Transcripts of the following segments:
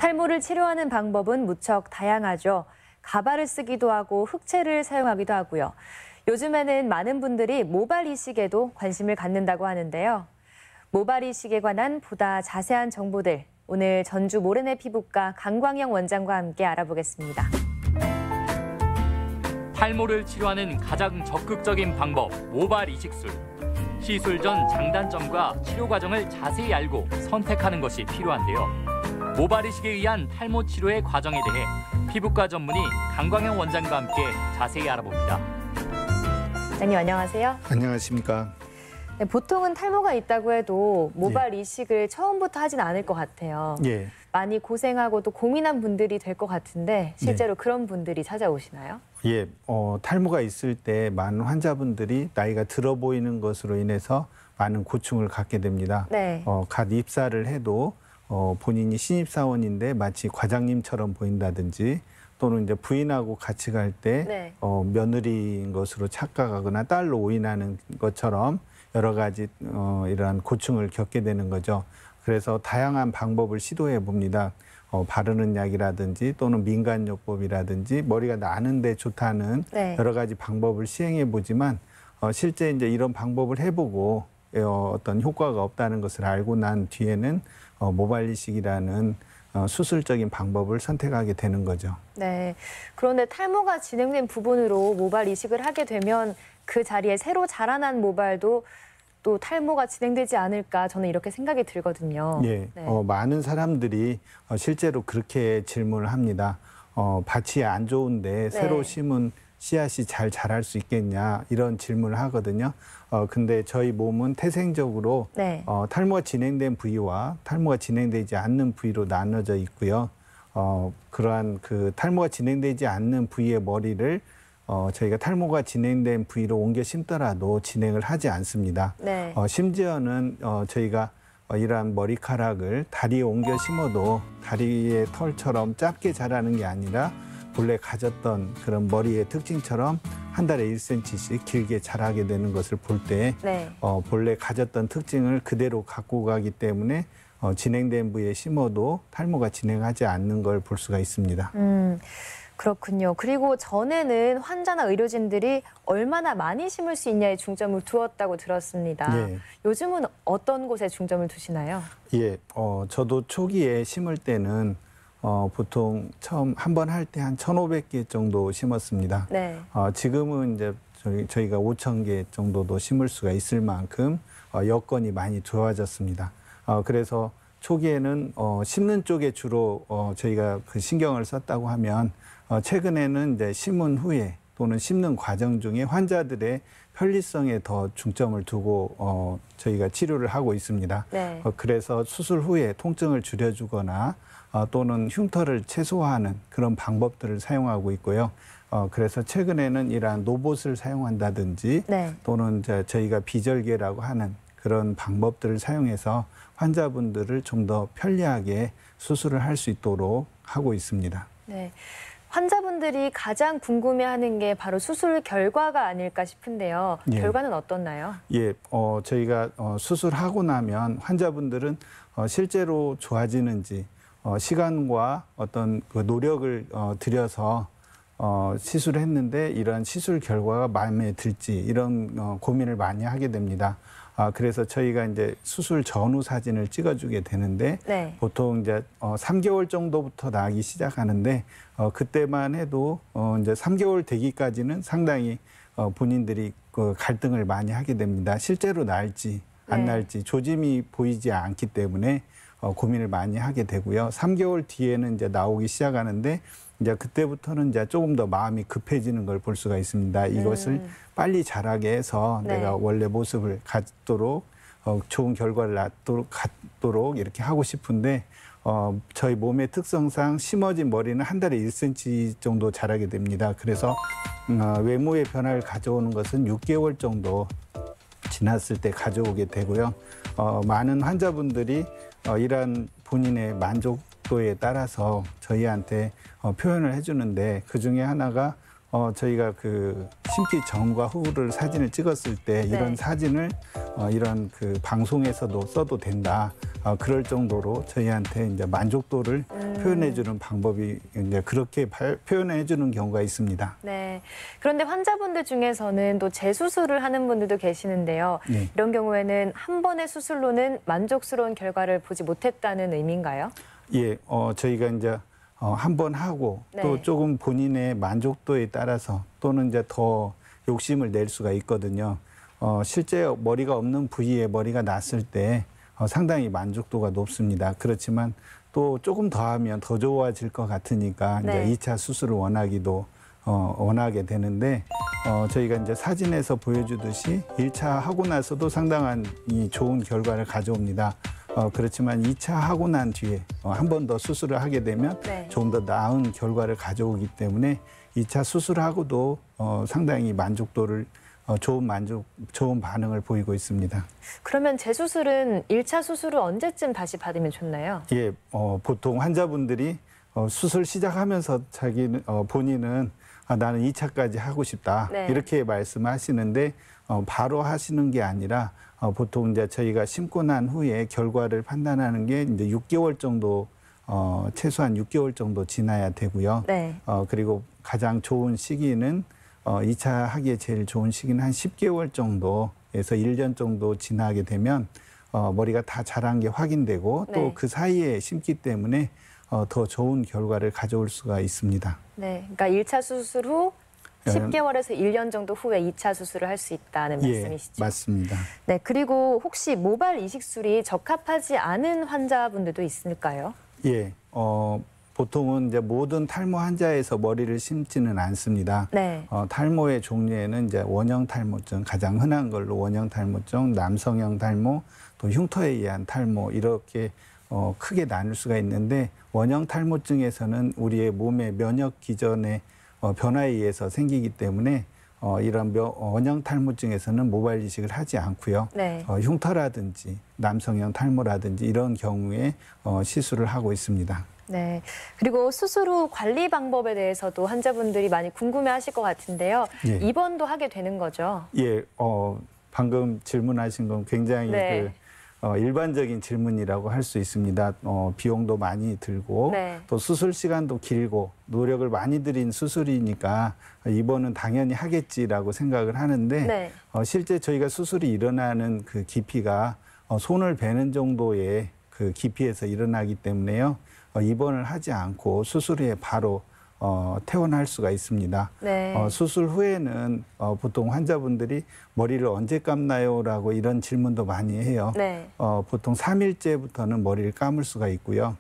탈모를 치료하는 방법은 무척 다양하죠. 가발을 쓰기도 하고 흑채를 사용하기도 하고요. 요즘에는 많은 분들이 모발 이식에도 관심을 갖는다고 하는데요. 모발 이식에 관한 보다 자세한 정보들, 오늘 전주 모래내 피부과 강광영 원장과 함께 알아보겠습니다. 탈모를 치료하는 가장 적극적인 방법, 모발 이식술. 시술 전 장단점과 치료 과정을 자세히 알고 선택하는 것이 필요한데요. 모발 이식에 의한 탈모 치료의 과정에 대해 피부과 전문의 강광영 원장과 함께 자세히 알아봅니다. 원장님 안녕하세요. 안녕하십니까. 네, 보통은 탈모가 있다고 해도 모발 이식을 처음부터 하진 않을 것 같아요. 예. 많이 고생하고 또 고민한 분들이 될 것 같은데 실제로 그런 분들이 찾아오시나요? 예, 탈모가 있을 때 많은 환자분들이 나이가 들어 보이는 것으로 인해서 많은 고충을 갖게 됩니다. 네. 갓 입사를 해도 본인이 신입사원인데 마치 과장님처럼 보인다든지 또는 이제 부인하고 같이 갈 때 며느리인 것으로 착각하거나 딸로 오인하는 것처럼 여러 가지 이러한 고충을 겪게 되는 거죠. 그래서 다양한 방법을 시도해 봅니다. 바르는 약이라든지 또는 민간요법이라든지 머리가 나는데 좋다는 여러 가지 방법을 시행해 보지만 실제 이제 이런 방법을 해보고 어떤 효과가 없다는 것을 알고 난 뒤에는 모발 이식이라는 수술적인 방법을 선택하게 되는 거죠. 네. 그런데 탈모가 진행된 부분으로 모발 이식을 하게 되면 그 자리에 새로 자라난 모발도 또 탈모가 진행되지 않을까 저는 이렇게 생각이 들거든요. 예, 많은 사람들이 실제로 그렇게 질문을 합니다. 밭이 안 좋은데 새로 심은 씨앗이 잘 자랄 수 있겠냐 이런 질문을 하거든요. 근데 저희 몸은 태생적으로 탈모가 진행된 부위와 탈모가 진행되지 않는 부위로 나눠져 있고요. 그러한 그 탈모가 진행되지 않는 부위의 머리를 저희가 탈모가 진행된 부위로 옮겨 심더라도 진행을 하지 않습니다. 심지어는 저희가 이러한 머리카락을 다리에 옮겨 심어도 다리의 털처럼 짧게 자라는 게 아니라 본래 가졌던 그런 머리의 특징처럼 한 달에 1cm씩 길게 자라게 되는 것을 볼 때 본래 가졌던 특징을 그대로 갖고 가기 때문에 진행된 부위에 심어도 탈모가 진행하지 않는 걸 볼 수가 있습니다. 그렇군요. 그리고 전에는 환자나 의료진들이 얼마나 많이 심을 수 있냐에 중점을 두었다고 들었습니다. 요즘은 어떤 곳에 중점을 두시나요? 예, 저도 초기에 심을 때는 보통 처음 한 번 할 때 한 1,500개 정도 심었습니다. 지금은 이제 저희가 5,000개 정도도 심을 수가 있을 만큼 여건이 많이 좋아졌습니다. 그래서 초기에는 심는 쪽에 주로 저희가 그 신경을 썼다고 하면 최근에는 이제 심은 후에 또는 심는 과정 중에 환자들의 편리성에 더 중점을 두고 저희가 치료를 하고 있습니다. 그래서 수술 후에 통증을 줄여주거나 또는 흉터를 최소화하는 그런 방법들을 사용하고 있고요. 그래서 최근에는 이러한 로봇을 사용한다든지 또는 이제 저희가 비절개라고 하는 그런 방법들을 사용해서 환자분들을 좀 더 편리하게 수술을 할 수 있도록 하고 있습니다. 환자분들이 가장 궁금해하는 게 바로 수술 결과가 아닐까 싶은데요. 결과는 어떻나요? 예, 저희가 수술하고 나면 환자분들은 실제로 좋아지는지 시간과 어떤 그 노력을 들여서 시술을 했는데 이런 시술 결과가 마음에 들지 이런 고민을 많이 하게 됩니다. 그래서 저희가 이제 수술 전후 사진을 찍어주게 되는데 보통 이제 3개월 정도부터 나기 시작하는데 그때만 해도 이제 3개월 되기까지는 상당히 본인들이 그 갈등을 많이 하게 됩니다. 실제로 나을지 안 나을지 조짐이 보이지 않기 때문에 고민을 많이 하게 되고요. 3개월 뒤에는 이제 나오기 시작하는데 이제 그때부터는 이제 조금 더 마음이 급해지는 걸 볼 수가 있습니다. 이것을 빨리 자라게 해서 내가 원래 모습을 갖도록 좋은 결과를 갖도록 이렇게 하고 싶은데 저희 몸의 특성상 심어진 머리는 한 달에 1cm 정도 자라게 됩니다. 그래서 외모의 변화를 가져오는 것은 6개월 정도 지났을 때 가져오게 되고요. 많은 환자분들이 이러한 본인의 만족도에 따라서 저희한테 표현을 해주는데 그중에 하나가 저희가 그 심기 전과 후를 사진을 찍었을 때 이런 사진을 이런 그 방송에서도 써도 된다. 그럴 정도로 저희한테 이제 만족도를 표현해주는 방법이 이제 그렇게 표현해주는 경우가 있습니다. 네. 그런데 환자분들 중에서는 또 재수술을 하는 분들도 계시는데요. 네. 이런 경우에는 한 번의 수술로는 만족스러운 결과를 보지 못했다는 의미인가요? 예, 저희가 이제 한 번 하고 네. 또 조금 본인의 만족도에 따라서 또는 이제 더 욕심을 낼 수가 있거든요. 실제 머리가 없는 부위에 머리가 났을 때 상당히 만족도가 높습니다. 그렇지만 또 조금 더 하면 더 좋아질 것 같으니까 네. 이제 2차 수술을 원하게 되는데 저희가 이제 사진에서 보여주듯이 1차 하고 나서도 상당한 이 좋은 결과를 가져옵니다. 그렇지만 2차 하고 난 뒤에 한 번 더 수술을 하게 되면 네. 조금 더 나은 결과를 가져오기 때문에 2차 수술하고도 상당히 만족도를 좋은 반응을 보이고 있습니다. 그러면 재수술은 1차 수술을 언제쯤 다시 받으면 좋나요? 예, 보통 환자분들이 수술 시작하면서 본인은 나는 2차까지 하고 싶다. 네. 이렇게 말씀하시는데 바로 하시는 게 아니라 보통 이제 저희가 심고 난 후에 결과를 판단하는 게 이제 6개월 정도 최소한 6개월 정도 지나야 되고요. 네. 그리고 가장 좋은 시기는 2차 하기에 제일 좋은 시기는 한 10개월 정도에서 1년 정도 지나게 되면 머리가 다 자란 게 확인되고 네. 또 그 사이에 심기 때문에 더 좋은 결과를 가져올 수가 있습니다. 네. 그러니까 1차 수술 후 10개월에서 1년 정도 후에 2차 수술을 할 수 있다는 말씀이시죠? 예, 맞습니다. 네. 그리고 혹시 모발 이식술이 적합하지 않은 환자분들도 있을까요? 예, 보통은 이제 모든 탈모 환자에서 머리를 심지는 않습니다. 네. 탈모의 종류에는 이제 원형 탈모증, 가장 흔한 걸로 원형 탈모증, 남성형 탈모, 또 흉터에 의한 탈모 이렇게 크게 나눌 수가 있는데 원형 탈모증에서는 우리의 몸의 면역 기전의 변화에 의해서 생기기 때문에 이런 원형 탈모증에서는 모발 이식을 하지 않고요. 네. 흉터라든지 남성형 탈모라든지 이런 경우에 시술을 하고 있습니다. 네. 그리고 수술 후 관리 방법에 대해서도 환자분들이 많이 궁금해하실 것 같은데요. 예. 입원도 하게 되는 거죠? 예, 방금 질문하신 건 굉장히 네. 일반적인 질문이라고 할 수 있습니다. 비용도 많이 들고 네. 또 수술 시간도 길고 노력을 많이 들인 수술이니까 입원은 당연히 하겠지라고 생각을 하는데 네. 실제 저희가 수술이 일어나는 그 깊이가 손을 베는 정도의 그 깊이에서 일어나기 때문에요. 입원을 하지 않고 수술 후에 바로 퇴원할 수가 있습니다. 네. 수술 후에는 보통 환자분들이 머리를 언제 감나요?라고 이런 질문도 많이 해요. 네. 보통 3일째부터는 머리를 감을 수가 있고요.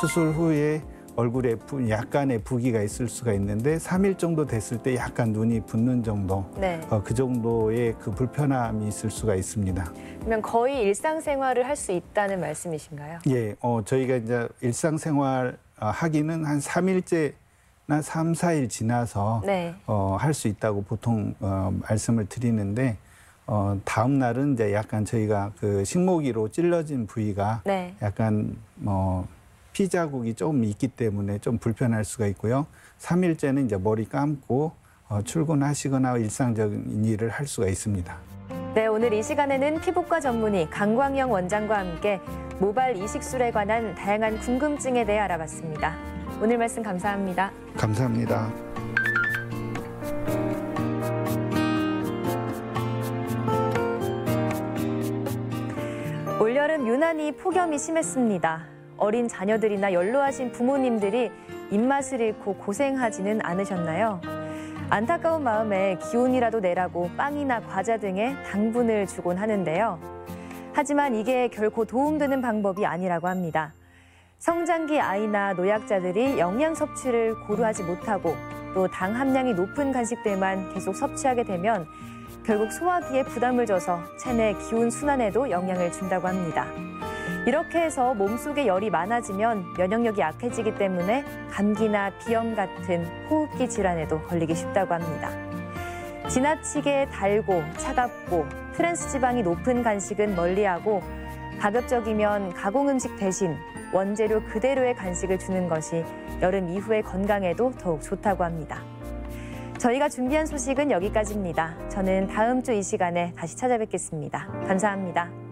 수술 후에 얼굴에 약간의 부기가 있을 수가 있는데 3일 정도 됐을 때 약간 눈이 붓는 정도, 네. 그 정도의 그 불편함이 있을 수가 있습니다. 그러면 거의 일상생활을 할 수 있다는 말씀이신가요? 예, 저희가 이제 일상생활 하기는 한 3일째나 3, 4일 지나서 네. 할 수 있다고 보통 말씀을 드리는데 다음 날은 이제 약간 저희가 그 식모기로 찔러진 부위가 네. 약간 피 자국이 좀 있기 때문에 좀 불편할 수가 있고요. 3일째는 이제 머리 감고 출근하시거나 일상적인 일을 할 수가 있습니다. 네, 오늘 이 시간에는 피부과 전문의 강광영 원장과 함께 모발 이식술에 관한 다양한 궁금증에 대해 알아봤습니다. 오늘 말씀 감사합니다. 감사합니다. 올여름 유난히 폭염이 심했습니다. 어린 자녀들이나 연로하신 부모님들이 입맛을 잃고 고생하지는 않으셨나요? 안타까운 마음에 기운이라도 내라고 빵이나 과자 등의 당분을 주곤 하는데요. 하지만 이게 결코 도움되는 방법이 아니라고 합니다. 성장기 아이나 노약자들이 영양 섭취를 고루하지 못하고 또 당 함량이 높은 간식들만 계속 섭취하게 되면 결국 소화기에 부담을 줘서 체내 기운 순환에도 영향을 준다고 합니다. 이렇게 해서 몸속에 열이 많아지면 면역력이 약해지기 때문에 감기나 비염 같은 호흡기 질환에도 걸리기 쉽다고 합니다. 지나치게 달고 차갑고 트랜스 지방이 높은 간식은 멀리하고 가급적이면 가공 음식 대신 원재료 그대로의 간식을 주는 것이 여름 이후의 건강에도 더욱 좋다고 합니다. 저희가 준비한 소식은 여기까지입니다. 저는 다음 주 이 시간에 다시 찾아뵙겠습니다. 감사합니다.